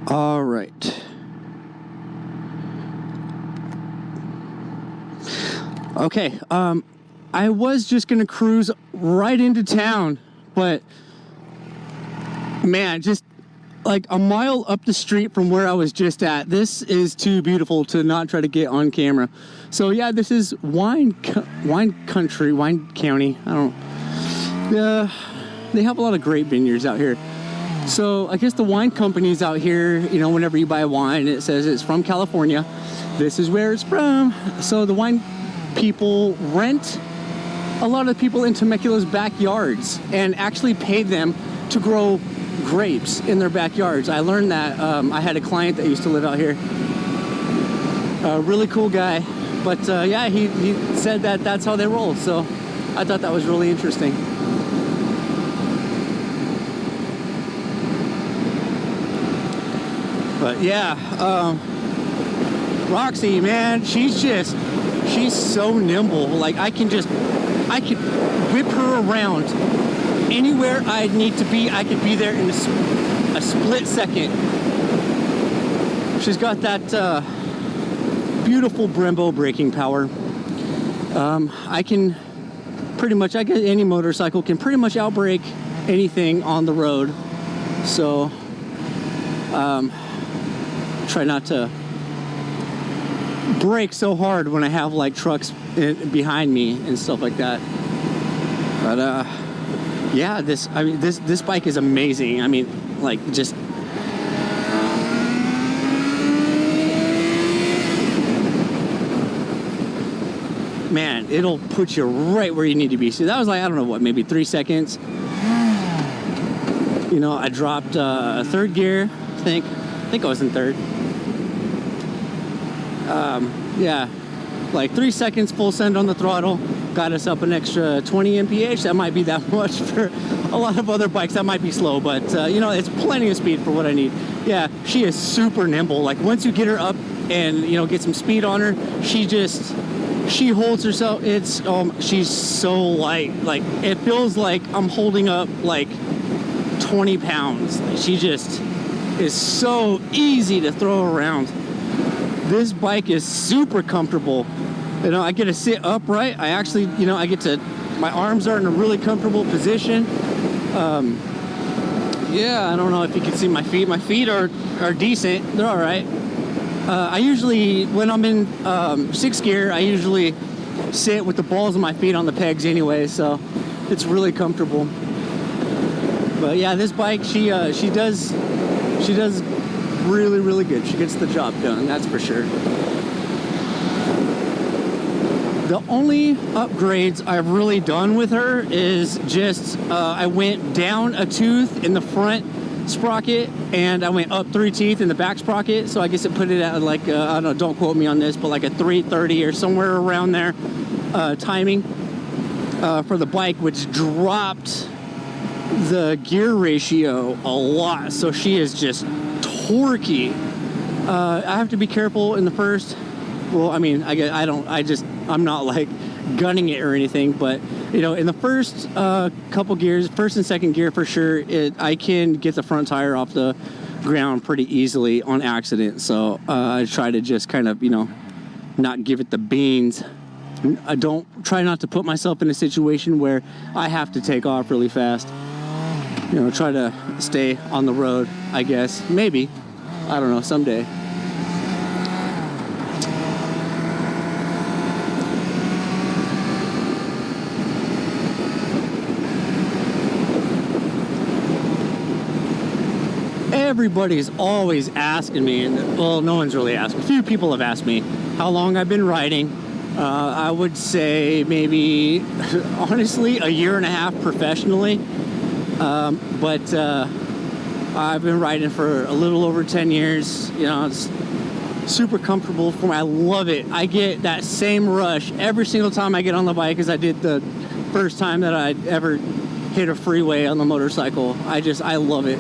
All right. Okay, I was just gonna cruise right into town, but man, just like a mile up the street from where I was just at, this is too beautiful to not try to get on camera. So yeah, this is wine country, wine county. I don't. They have a lot of great vineyards out here. So I guess the wine companies out here, you know, whenever you buy wine, it says it's from California. This is where it's from. So the wine people rent a lot of people in Temecula's backyards and actually pay them to grow grapes in their backyards. I learned that. I had a client that used to live out here. A really cool guy. But yeah, he said that that's how they roll. So I thought that was really interesting. But yeah, Roxy, man, she's so nimble. Like I can whip her around anywhere I need to be. I could be there in a split second. She's got that beautiful Brembo braking power. I get any motorcycle can pretty much outbrake anything on the road. So try not to brake so hard when I have like trucks behind me and stuff like that. But yeah, this bike is amazing. I mean, like just man, it'll put you right where you need to be. See, that was like, I don't know what, maybe 3 seconds. You know, I dropped third gear, I think I was in third. Yeah, like 3 seconds full send on the throttle, got us up an extra 20 mph. That might be that much for a lot of other bikes. That might be slow, but you know, it's plenty of speed for what I need. Yeah, she is super nimble. Like once you get her up and, you know, get some speed on her, she holds herself. She's so light. Like it feels like I'm holding up like 20 pounds. She just is so easy to throw around. This bike is super comfortable. You know, I get to sit upright. I actually, you know, my arms are in a really comfortable position. Yeah, I don't know if you can see my feet. My feet are decent. They're all right. I usually, when I'm in 6th gear, I usually sit with the balls of my feet on the pegs anyway, so it's really comfortable. But yeah, this bike, she does really, really good. She gets the job done, that's for sure. The only upgrades I've really done with her is just I went down a tooth in the front sprocket and I went up 3 teeth in the back sprocket. So I guess it put it at like I don't know, don't quote me on this, but like a 330 or somewhere around there timing for the bike, which dropped the gear ratio a lot. So she is just torquey. I have to be careful in the first. Well, I mean, I'm not like gunning it or anything, but you know, in the first couple gears, first and second gear for sure, I can get the front tire off the ground pretty easily on accident. So I try to just kind of, you know, not give it the beans. I don't try not to put myself in a situation where I have to take off really fast. You know, try to stay on the road, I guess. Maybe. I don't know, someday. Everybody's always asking me, and well, no one's really asked. A few people have asked me how long I've been riding. I would say maybe, honestly, a year and a half professionally. But I've been riding for a little over 10 years. You know, it's super comfortable for me. I love it. I get that same rush every single time I get on the bike as I did the first time that I ever hit a freeway on the motorcycle. I love it.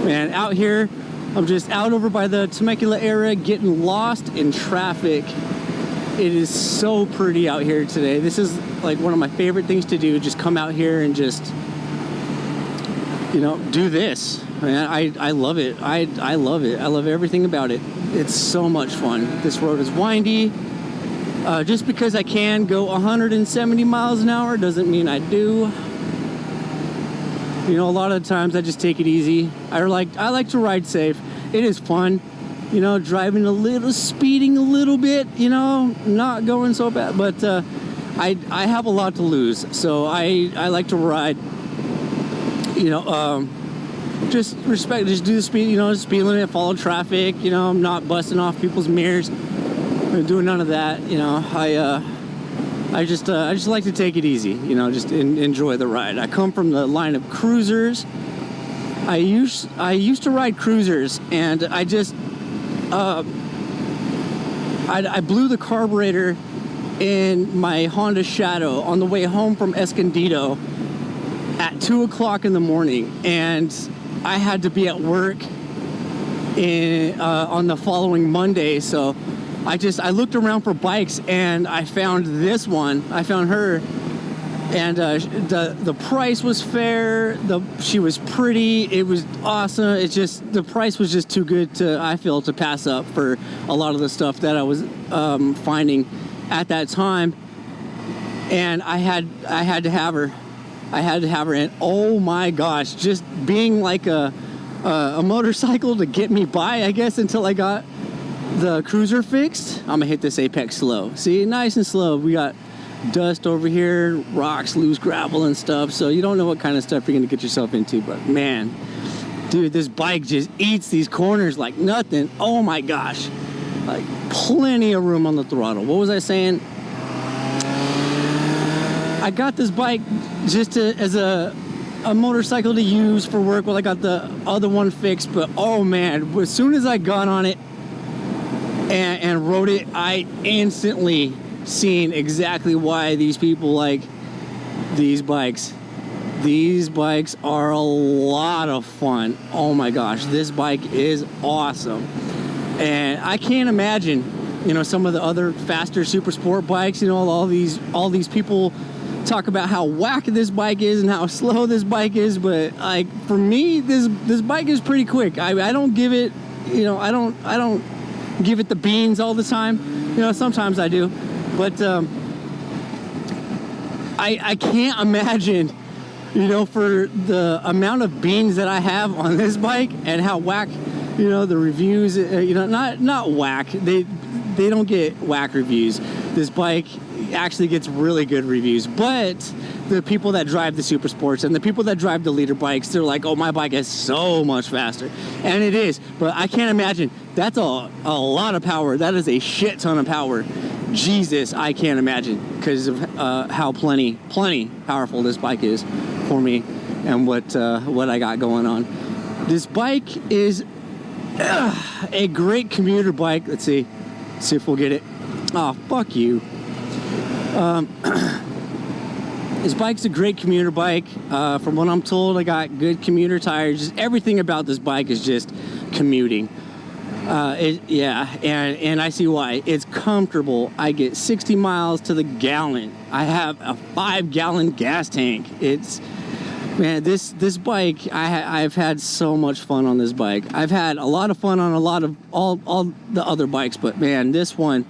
Man, out here, I'm just out over by the Temecula area getting lost in traffic. It is so pretty out here today. This is like one of my favorite things to do, just come out here and just, you know, do this. man, I love it. I love it. I love everything about it. It's so much fun. This road is windy. Just because I can go 170 miles an hour doesn't mean I do. You know, a lot of the times I just take it easy. I like to ride safe. It is fun, you know, driving a little, speeding a little bit, you know, not going so bad. But I have a lot to lose, so I like to ride, you know, just do the speed, you know, speed limit, follow traffic, you know, I'm not busting off people's mirrors, doing none of that, you know. I just like to take it easy, you know, just enjoy the ride. I come from the line of cruisers. I used to ride cruisers, and I just I blew the carburetor in my Honda Shadow on the way home from Escondido at 2 o'clock in the morning, and I had to be at work on the following Monday. So I looked around for bikes, and I found this one. I found her, and the price was fair. She was pretty. It was awesome. It's just the price was just too good I feel to pass up for a lot of the stuff that I was finding at that time. And I had to have her. I had to have her, and oh my gosh, just being like a motorcycle to get me by, I guess, until I got the cruiser fixed. I'm gonna hit this apex slow. See, nice and slow. We got dust over here, rocks, loose gravel and stuff, so you don't know what kind of stuff you're gonna get yourself into. But man, dude, this bike just eats these corners like nothing. Oh my gosh, like plenty of room on the throttle. What was I saying? I got this bike just as a motorcycle to use for work while I got the other one fixed. But oh man, as soon as I got on it and rode it, I instantly seen exactly why these people like these bikes. These bikes are a lot of fun. Oh my gosh, this bike is awesome. And I can't imagine, you know, some of the other faster super sport bikes, you know, all these people talk about how whack this bike is and how slow this bike is, but like for me, this bike is pretty quick. I don't give it, you know, I don't give it the beans all the time. You know, sometimes I do, but I can't imagine, you know, for the amount of beans that I have on this bike and how whack, you know, the reviews, you know, not whack. They don't get whack reviews. This bike actually gets really good reviews, but the people that drive the super sports and the people that drive the leader bikes, they're like, oh, my bike is so much faster. And it is, but I can't imagine. That's a lot of power. That is a shit ton of power. Jesus, I can't imagine, because of how plenty powerful this bike is for me and what I got going on. This bike is a great commuter bike. Let's see if we'll get it. Oh, fuck you. This bike's a great commuter bike. From what I'm told, I got good commuter tires. Just everything about this bike is just commuting. And I see why. It's comfortable. I get 60 miles to the gallon. I have a 5-gallon gas tank. Man, this bike, I've had so much fun on this bike. I've had a lot of fun on a lot of all the other bikes, but man, this one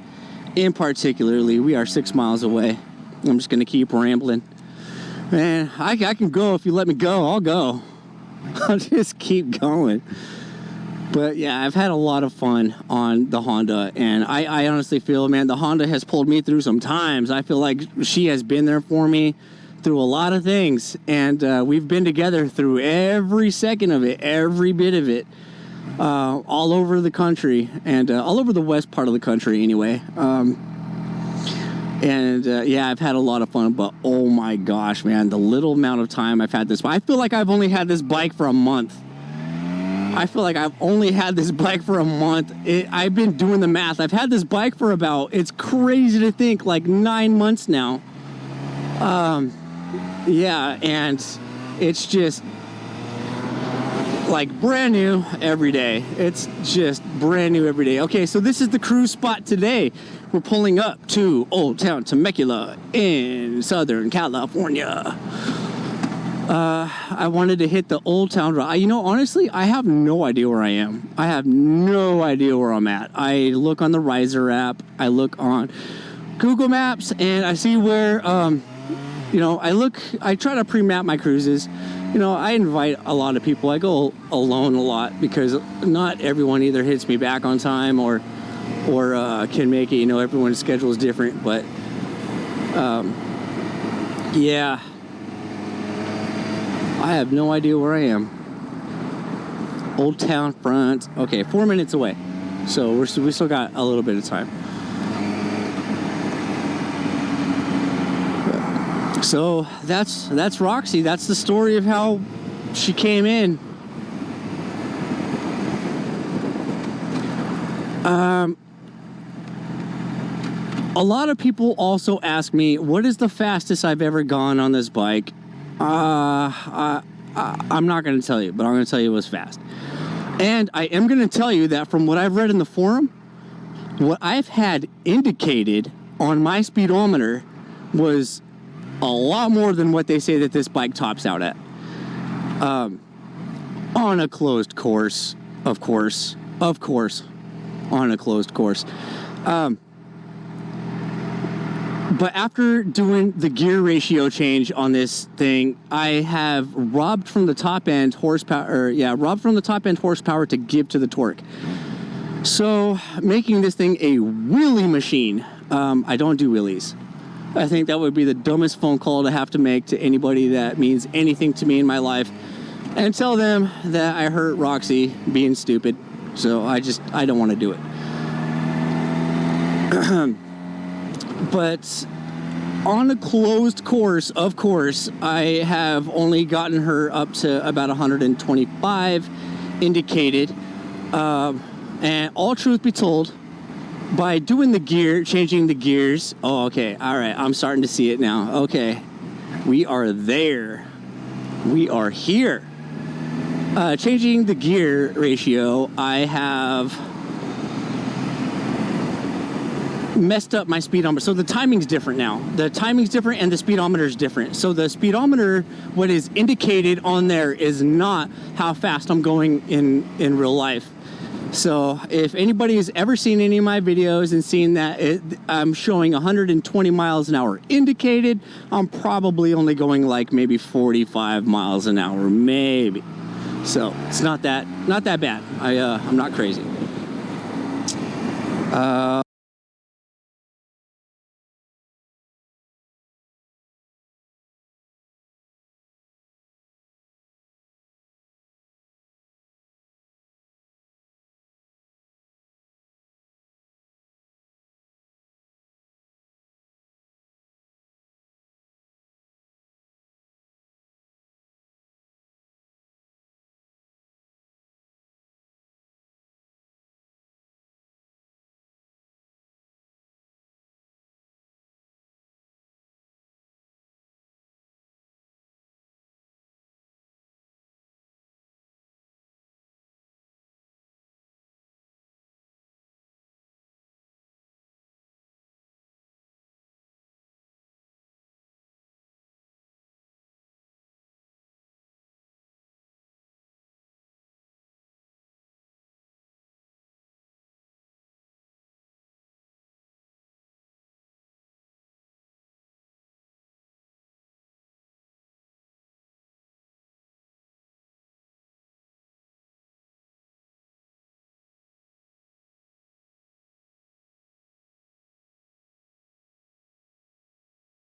in particularly, we are 6 miles away. I'm just gonna keep rambling. Man, I can go if you let me go. I'll go. I'll just keep going. But yeah, I've had a lot of fun on the Honda, and I honestly feel, man, the Honda has pulled me through some times. I feel like she has been there for me through a lot of things, and we've been together through every second of it, every bit of it, all over the country, and all over the west part of the country anyway. Yeah, I've had a lot of fun, but oh my gosh, man, the little amount of time I've had this, I feel like I've only had this bike for a month. I've been doing the math. I've had this bike for about, it's crazy to think, like 9 months now. Yeah, and it's just like brand new every day. It's just brand new every day. Okay, so this is the cruise spot today. We're pulling up to Old Town Temecula in Southern California. I wanted to hit the Old Town Road. You know, honestly, I have no idea where I am. I have no idea where I'm at. I look on the Riser app. I look on Google Maps, and I see where, you know, I try to pre-map my cruises. You know, I invite a lot of people. I go alone a lot because not everyone either hits me back on time or can make it. You know, everyone's schedule is different, but yeah, I have no idea where I am. Old Town Front. Okay, 4 minutes away, so we still got a little bit of time. So that's Roxy. That's the story of how she came in. A lot of people also ask me, what is the fastest I've ever gone on this bike? I'm not going to tell you, but I'm going to tell you it was fast. And I am going to tell you that from what I've read in the forum, what I've had indicated on my speedometer was a lot more than what they say that this bike tops out at. On a closed course, of course, on a closed course. But after doing the gear ratio change on this thing, I have robbed from the top end horsepower, to give to the torque. So making this thing a wheelie machine. I don't do wheelies. I think that would be the dumbest phone call to have to make to anybody that means anything to me in my life, and tell them that I hurt Roxy being stupid. So I don't want to do it. But on a closed course, of course, I have only gotten her up to about 125 indicated. And all truth be told, by doing the gear, changing the gears. Oh, okay. All right. I'm starting to see it now. Okay. We are there. We are here. Changing the gear ratio, I have messed up my speedometer. So the timing's different now. The timing's different and the speedometer's different. So the speedometer, what is indicated on there is not how fast I'm going in real life. So if anybody has ever seen any of my videos and seen that I'm showing 120 miles an hour indicated, I'm probably only going like maybe 45 miles an hour, maybe. So it's not that bad. I'm not crazy.